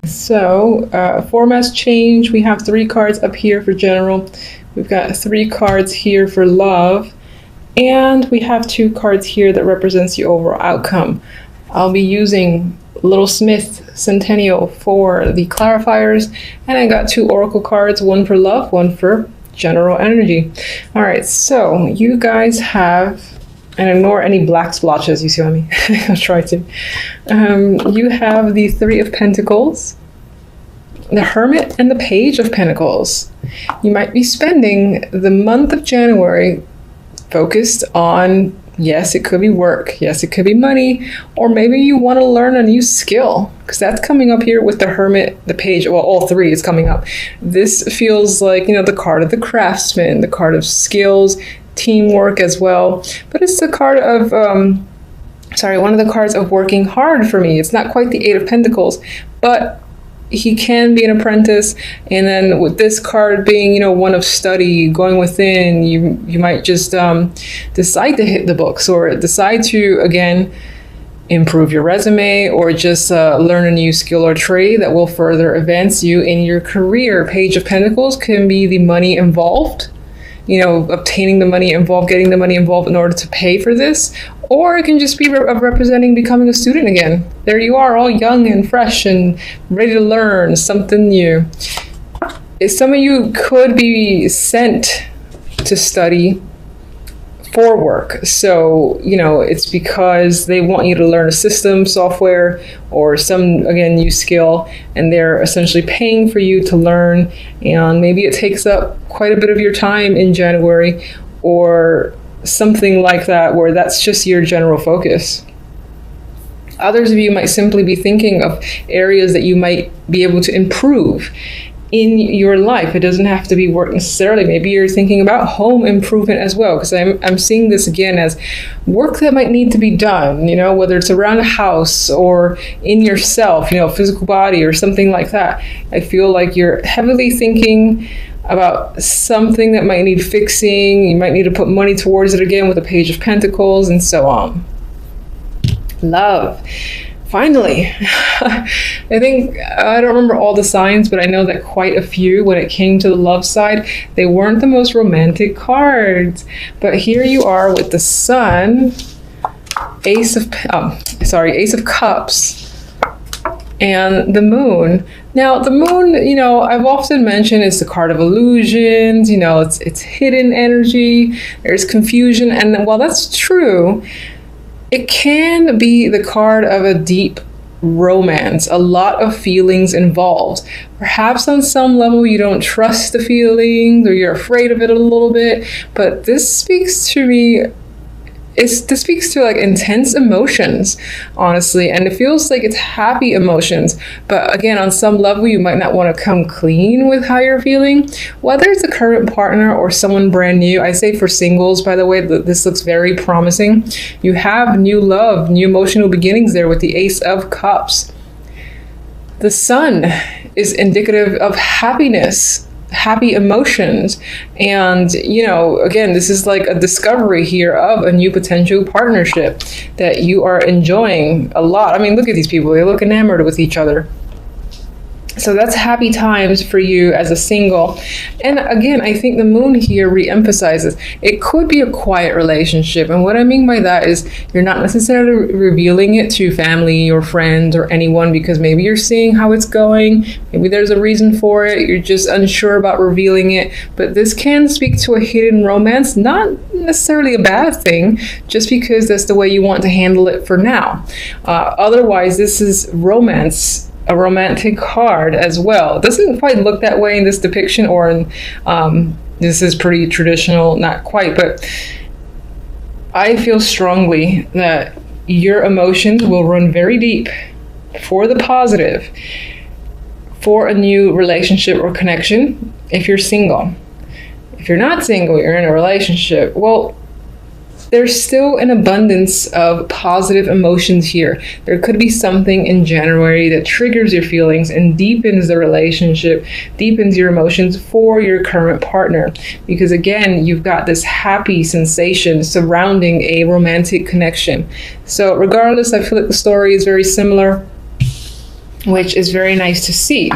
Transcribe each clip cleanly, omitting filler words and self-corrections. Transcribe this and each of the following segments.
So, formats change. We have 3 cards up here for general. We've got 3 cards here for love. And we have 2 cards here that represents the overall outcome. I'll be using Little Smith Centennial for the clarifiers. And I got 2 oracle cards, one for love, one for general energy. All right, so you guys have, and ignore any black splotches, you see what I mean? I'll try to. You have the 3 of Pentacles, the Hermit, and the Page of Pentacles. You might be spending the month of January focused on, yes, it could be work, yes, it could be money, or maybe you want to learn a new skill, because that's coming up here with the Hermit, the Page, well, all 3 is coming up. This feels like, you know, the card of the craftsman, the card of skills, teamwork as well, but it's the card of one of the cards of working hard for me. It's not quite the 8 of Pentacles, but he can be an apprentice. And then with this card being, you know, one of study, going within, you might just decide to hit the books, or decide to, again, improve your resume, or just learn a new skill or trade that will further advance you in your career. Page of Pentacles can be the money involved, you know, obtaining the money involved, getting the money involved in order to pay for this, or it can just be representing becoming a student again. There you are, all young and fresh and ready to learn something new. Some of you could be sent to study for work. So, you know, it's because they want you to learn a system, software, or some, again, new skill, and they're essentially paying for you to learn. And maybe it takes up quite a bit of your time in January, or something like that, where that's just your general focus. Others of you might simply be thinking of areas that you might be able to improve in your life. It doesn't have to be work necessarily. Maybe you're thinking about home improvement as well, because I'm seeing this again as work that might need to be done, you know, whether it's around a house or in yourself, you know, physical body or something like that. I feel like you're heavily thinking about something that might need fixing. You might need to put money towards it again with the Page of Pentacles, and so on. Love. Finally, I think, I don't remember all the signs, but I know that quite a few, when it came to the love side, they weren't the most romantic cards. But here you are with the Sun, Ace of Cups, and the Moon. Now, the Moon, you know, I've often mentioned, is the card of illusions. You know, it's hidden energy. There's confusion, and while that's true, it can be the card of a deep romance, a lot of feelings involved. Perhaps on some level you don't trust the feelings, or you're afraid of it a little bit, but this speaks to me, this speaks to like intense emotions, honestly, and it feels like it's happy emotions. But again, on some level, you might not want to come clean with how you're feeling, whether it's a current partner or someone brand new. I say for singles, by the way, this looks very promising. You have new love, new emotional beginnings there with the Ace of Cups. The Sun is indicative of happiness, happy emotions, and, you know, again, this is like a discovery here of a new potential partnership that you are enjoying a lot. I mean, look at these people, they look enamored with each other. So that's happy times for you as a single. And again, I think the Moon here re-emphasizes it could be a quiet relationship. And what I mean by that is you're not necessarily revealing it to family or friends or anyone, because maybe you're seeing how it's going. Maybe there's a reason for it. You're just unsure about revealing it. But this can speak to a hidden romance, not necessarily a bad thing, just because that's the way you want to handle it for now. Otherwise, this is romance, a romantic card as well. It doesn't quite look that way in this depiction, or in this is pretty traditional, not quite, but I feel strongly that your emotions will run very deep for the positive, for a new relationship or connection if you're single. If you're not single, you're in a relationship, well, there's still an abundance of positive emotions here. There could be something in January that triggers your feelings and deepens the relationship, deepens your emotions for your current partner. Because again, you've got this happy sensation surrounding a romantic connection. So regardless, I feel like the story is very similar. which is very nice to see.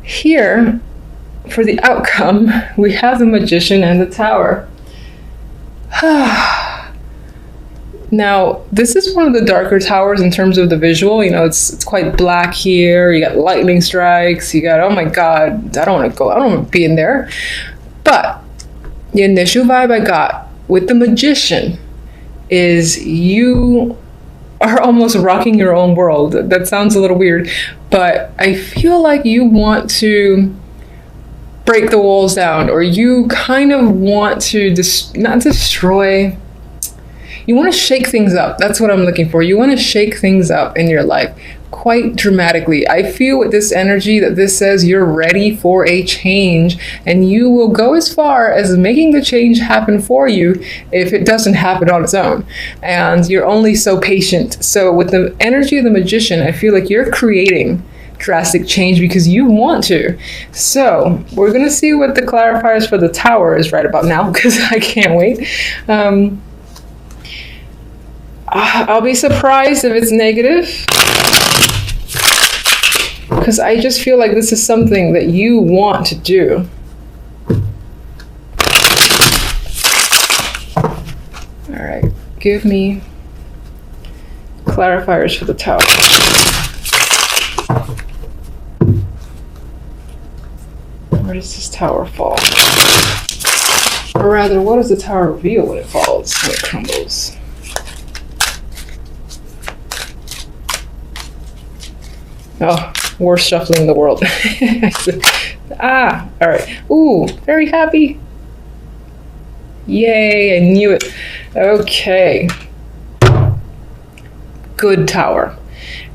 Here, for the outcome, we have the Magician and the Tower. Now, this is one of the darker towers in terms of the visual. You know, it's quite black here. You got lightning strikes. You got, oh my God, I don't want to go. I don't want to be in there. But the initial vibe I got with the Magician is you are almost rocking your own world. That sounds a little weird, but I feel like you want to break the walls down, or you kind of want to not destroy. You want to shake things up. That's what I'm looking for. You want to shake things up in your life quite dramatically. I feel with this energy that this says you're ready for a change, and you will go as far as making the change happen for you if it doesn't happen on its own. And you're only so patient. So with the energy of the Magician, I feel like you're creating drastic change because you want to. So we're going to see what the clarifiers for the Tower is right about now, because I can't wait. I'll be surprised if it's negative, because I just feel like this is something that you want to do. All right, give me clarifiers for the Tower. Where does this Tower fall? Or rather, what does the Tower reveal when it falls, when it crumbles? Oh, worst shuffling in the world. All right. Ooh, very happy. Yay, I knew it. Okay. Good Tower.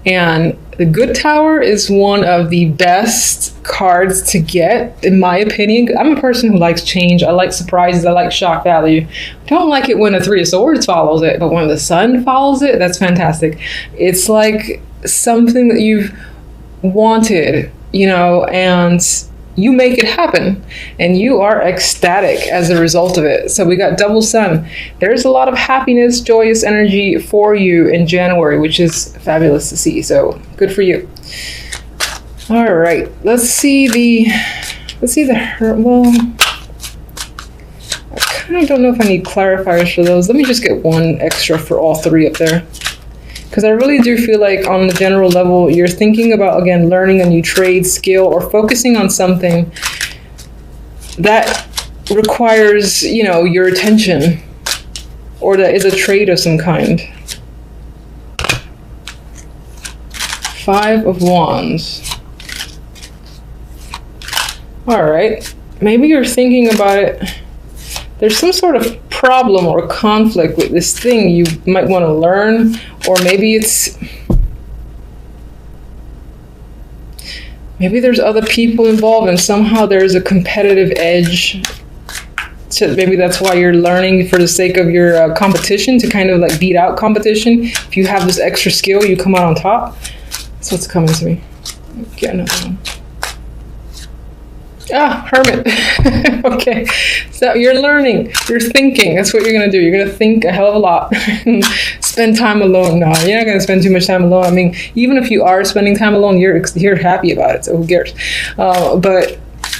And the Good Tower is one of the best cards to get, in my opinion. I'm a person who likes change. I like surprises. I like shock value. I don't like it when a Three of Swords follows it, but when the Sun follows it, that's fantastic. It's like something that you've wanted, you know, and you make it happen, and you are ecstatic as a result of it. So we got double Sun. There's a lot of happiness, joyous energy for you in January, which is fabulous to see. So good for you. All right, let's see the well, I kind of don't know if I need clarifiers for those. Let me just get one extra for all three up there. Because I really do feel like on the general level, you're thinking about, again, learning a new trade, skill, or focusing on something that requires, you know, your attention, or that is a trade of some kind. Five of Wands. All right. Maybe you're thinking about it. There's some sort of problem or conflict with this thing you might want to learn, or maybe there's other people involved and somehow there's a competitive edge. So maybe that's why you're learning for the sake of your competition, to kind of like beat out competition. If you have this extra skill, you come out on top. That's what's coming to me. Get another one. Ah, Hermit. Okay, so you're learning, you're thinking. That's what you're gonna do. You're gonna think a hell of a lot. Spend time alone. No, you're not gonna spend too much time alone. I mean, even if you are spending time alone, you're happy about it, so who cares? But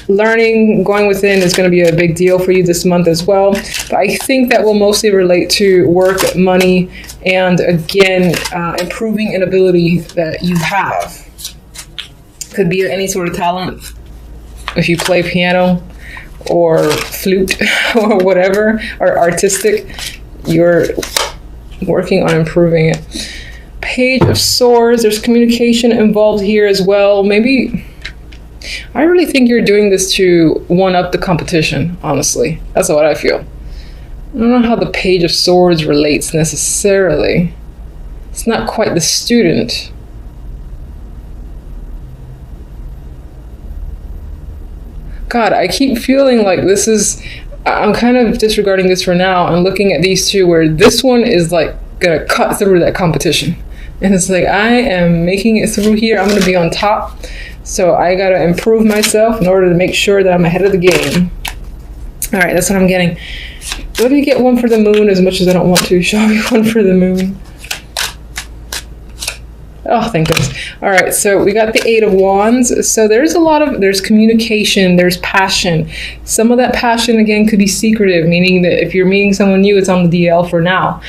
learning, going within is going to be a big deal for you this month as well. But I think that will mostly relate to work, money, and again, improving an ability that you have. Could be any sort of talent. If you play piano or flute or whatever, or artistic, you're working on improving it. Page of Swords, there's communication involved here as well. Maybe, I really think you're doing this to one-up the competition, honestly. That's what I feel. I don't know how the Page of Swords relates necessarily. It's not quite the student. God, I keep feeling like this is, I'm kind of disregarding this for now and looking at these two where this one is like gonna cut through that competition. And it's like, I am making it through here. I'm gonna be on top. So I gotta improve myself in order to make sure that I'm ahead of the game. All right, that's what I'm getting. Let me get one for the moon as much as I don't want to. Show me one for the moon. Oh, thank goodness. All right, so we got the Eight of Wands. So there's communication, there's passion. Some of that passion, again, could be secretive, meaning that if you're meeting someone new, it's on the DL for now.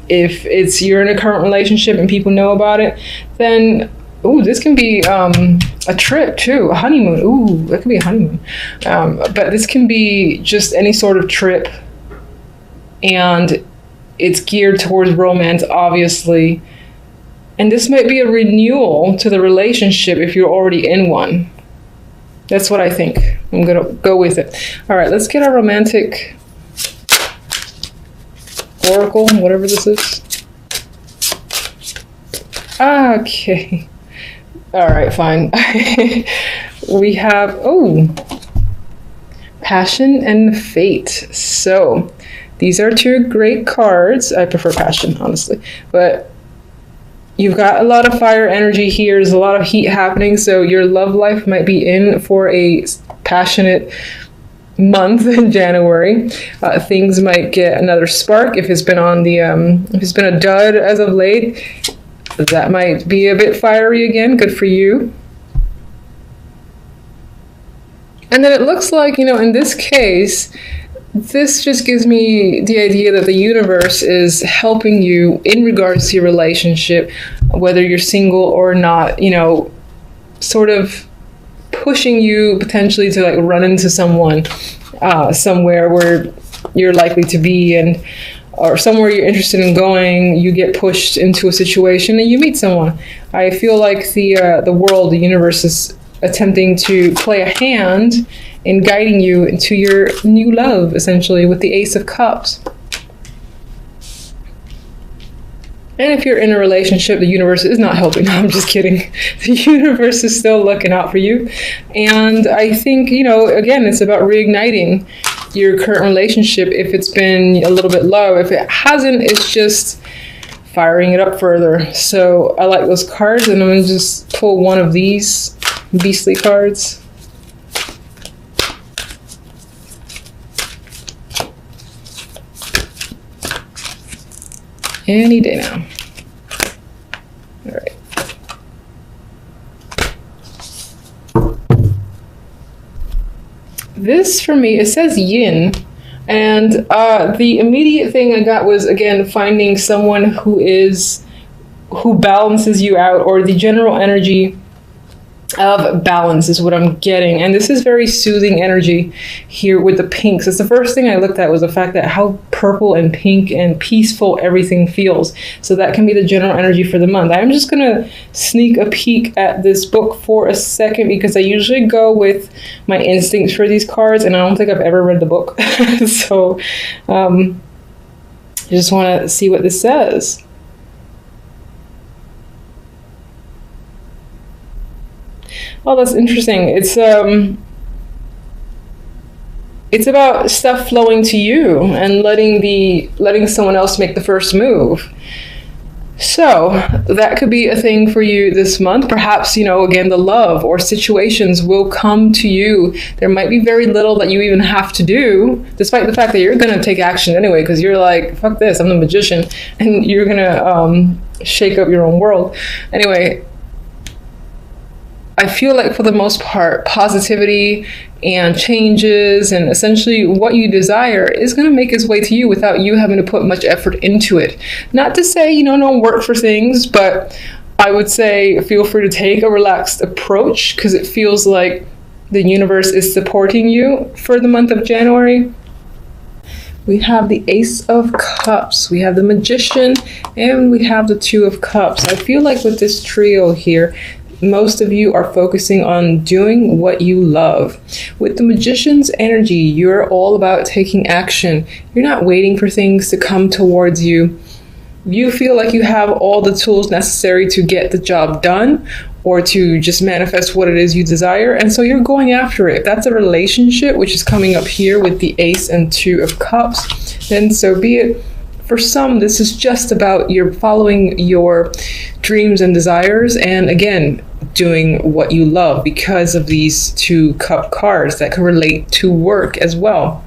If you're in a current relationship and people know about it, then, ooh, this can be a trip too, a honeymoon. Ooh, that could be a honeymoon. But this can be just any sort of trip, and it's geared towards romance, obviously. And this might be a renewal to the relationship if you're already in one. That's what I think. I'm going to go with it. All right, let's get our romantic oracle, whatever this is. Okay. All right, fine. We have, passion and fate. So these are two great cards. I prefer passion, honestly. But you've got a lot of fire energy here. There's a lot of heat happening. So your love life might be in for a passionate month in January. Things might get another spark if it's been on the if it's been a dud as of late. That might be a bit fiery again. Good for you. And then it looks like, in this case, this just gives me the idea that the universe is helping you in regards to your relationship, whether you're single or not, sort of pushing you potentially to like run into someone somewhere where you're likely to be, and or somewhere you're interested in going. You get pushed into a situation and you meet someone. I feel like the world, the universe, is attempting to play a hand in guiding you into your new love, essentially, with the Ace of Cups. And if you're in a relationship, the universe is not helping. No, I'm just kidding. The universe is still looking out for you. And I think, again, it's about reigniting your current relationship if it's been a little bit low. If it hasn't, it's just firing it up further. So I like those cards, and I'm going to just pull one of these beastly cards. Any day now. All right. This for me, it says yin. And the immediate thing I got was, again, finding someone who balances you out, or the general energy of balance is what I'm getting. And this is very soothing energy here with the pinks. It's the first thing I looked at, was the fact that how purple and pink and peaceful everything feels. So that can be the general energy for the month. I'm just gonna sneak a peek at this book for a second, because I usually go with my instincts for these cards, and I don't think I've ever read the book. So I just want to see what this says. Oh, that's interesting. It's about stuff flowing to you and letting someone else make the first move. So that could be a thing for you this month. Perhaps, again, the love or situations will come to you. There might be very little that you even have to do, despite the fact that you're going to take action anyway, because you're like, fuck this, I'm the magician, and you're going to shake up your own world. Anyway, I feel like for the most part, positivity and changes and essentially what you desire is going to make its way to you without you having to put much effort into it. Not to say, don't work for things, but I would say feel free to take a relaxed approach, because it feels like the universe is supporting you for the month of January. We have the Ace of Cups, we have the Magician, and we have the Two of Cups. I feel like with this trio here, most of you are focusing on doing what you love. With the Magician's energy, you're all about taking action. You're not waiting for things to come towards you. You feel like you have all the tools necessary to get the job done, or to just manifest what it is you desire, and so you're going after it. If that's a relationship, which is coming up here with the Ace and Two of Cups, then so be it. For some, this is just about you're following your dreams and desires, and again, doing what you love because of these two cup cards that can relate to work as well.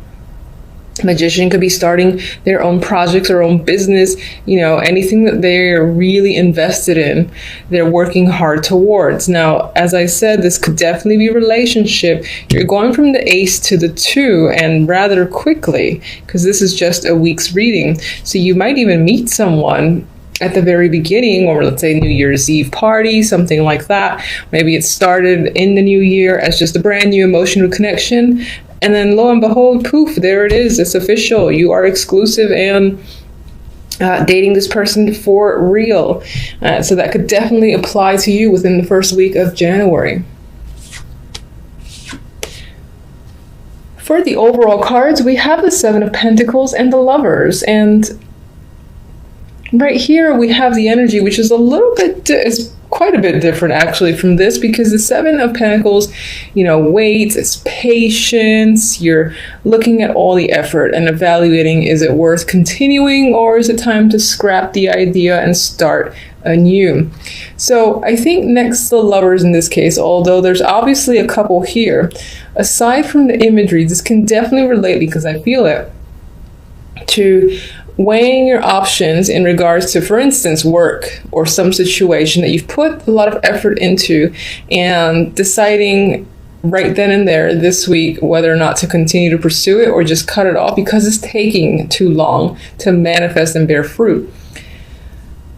Magician could be starting their own projects or own business, anything that they're really invested in, they're working hard towards. Now, as I said, this could definitely be a relationship. You're going from the Ace to the 2 and rather quickly, because this is just a week's reading. So you might even meet someone at the very beginning, or let's say New Year's Eve party, something like that. Maybe it started in the new year as just a brand new emotional connection. And then lo and behold, poof, there it is. It's official. You are exclusive and dating this person for real. So that could definitely apply to you within the first week of January. For the overall cards, we have the Seven of Pentacles and the Lovers. And right here, we have the energy, which is a little bit, is quite a bit different actually from this, because the Seven of Pentacles, waits, it's patience. You're looking at all the effort and evaluating, is it worth continuing, or is it time to scrap the idea and start anew? So I think next to the Lovers in this case, although there's obviously a couple here, aside from the imagery, this can definitely relate, because I feel it, to weighing your options in regards to, for instance, work or some situation that you've put a lot of effort into, and deciding right then and there this week whether or not to continue to pursue it or just cut it off because it's taking too long to manifest and bear fruit.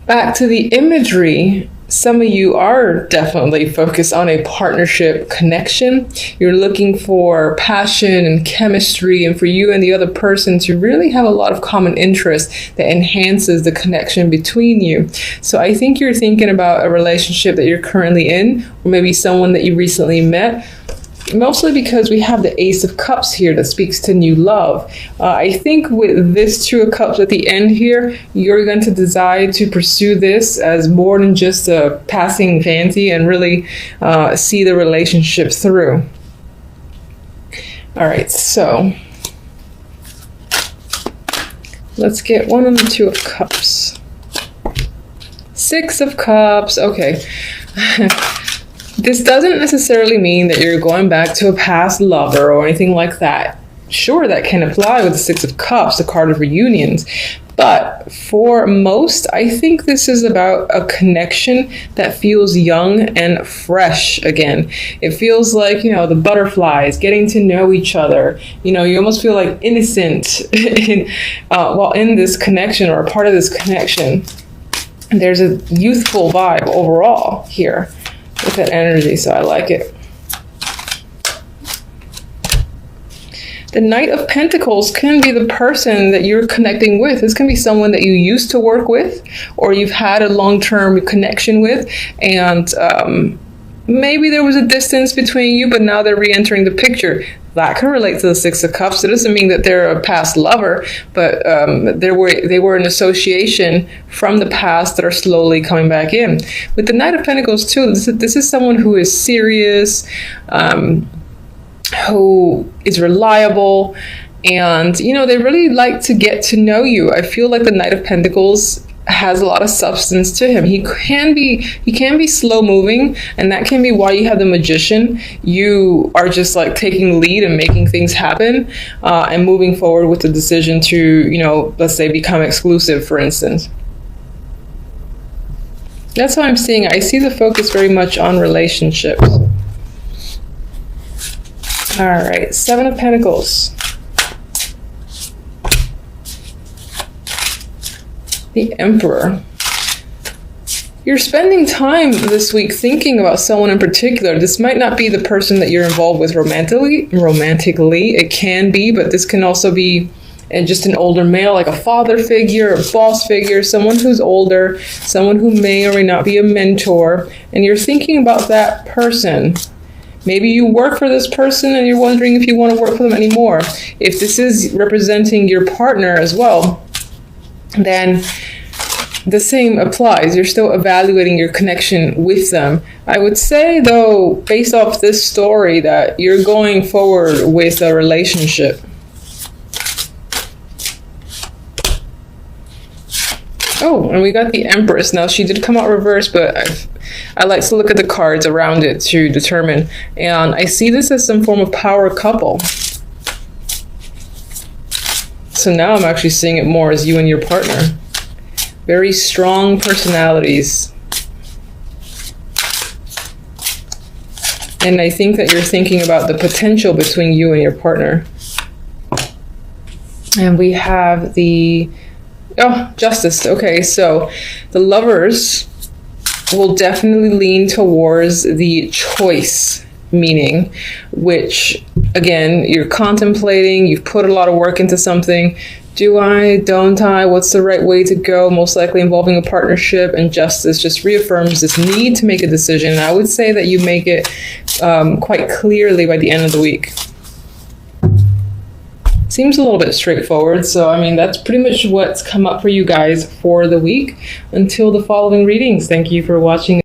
Back to the imagery, some of you are definitely focused on a partnership connection. You're looking for passion and chemistry, and for you and the other person to really have a lot of common interest that enhances the connection between you. So I think you're thinking about a relationship that you're currently in, or maybe someone that you recently met. Mostly because we have the Ace of Cups here that speaks to new love. I think with this Two of Cups at the end here, you're going to decide to pursue this as more than just a passing fancy and really see the relationship through. All right, so let's get one on the Two of Cups. Six of Cups, okay. This doesn't necessarily mean that you're going back to a past lover or anything like that. Sure, that can apply with the Six of Cups, the card of reunions. But for most, I think this is about a connection that feels young and fresh again. It feels like, the butterflies, getting to know each other. You almost feel like innocent while in this connection or a part of this connection. There's a youthful vibe overall here with that energy, so I like it. The Knight of Pentacles can be the person that you're connecting with. This can be someone that you used to work with, or you've had a long-term connection with, and maybe there was a distance between you, but now they're re-entering the picture. That can relate to the Six of Cups. It doesn't mean that they're a past lover, but they were an association from the past that are slowly coming back in. With the Knight of Pentacles too, this is someone who is serious, who is reliable, and they really like to get to know you. I feel like the Knight of Pentacles has a lot of substance to him. He can be slow moving, and that can be why you have the Magician. You are just like taking the lead and making things happen, and moving forward with the decision to, let's say, become exclusive, for instance. That's how I'm seeing it. I see the focus very much on relationships. All right, Seven of Pentacles. The Emperor. You're spending time this week thinking about someone in particular. This might not be the person that you're involved with romantically. It can be, but this can also be just an older male, like a father figure, a boss figure, someone who's older, someone who may or may not be a mentor, and you're thinking about that person. Maybe you work for this person and you're wondering if you want to work for them anymore. If this is representing your partner as well, then the same applies. You're still evaluating your connection with them. I would say, though, based off this story, that you're going forward with a relationship. Oh, and we got the Empress. Now, she did come out reversed, but I like to look at the cards around it to determine. And I see this as some form of power couple. So now I'm actually seeing it more as you and your partner. Very strong personalities. And I think that you're thinking about the potential between you and your partner. And we have the, Justice. Okay, so the Lovers will definitely lean towards the choice meaning, which again, you're contemplating, you've put a lot of work into something. Do I, don't I, what's the right way to go? Most likely involving a partnership, and Justice just reaffirms this need to make a decision. And I would say that you make it quite clearly by the end of the week. Seems a little bit straightforward. So, I mean, that's pretty much what's come up for you guys for the week. Until the following readings, thank you for watching.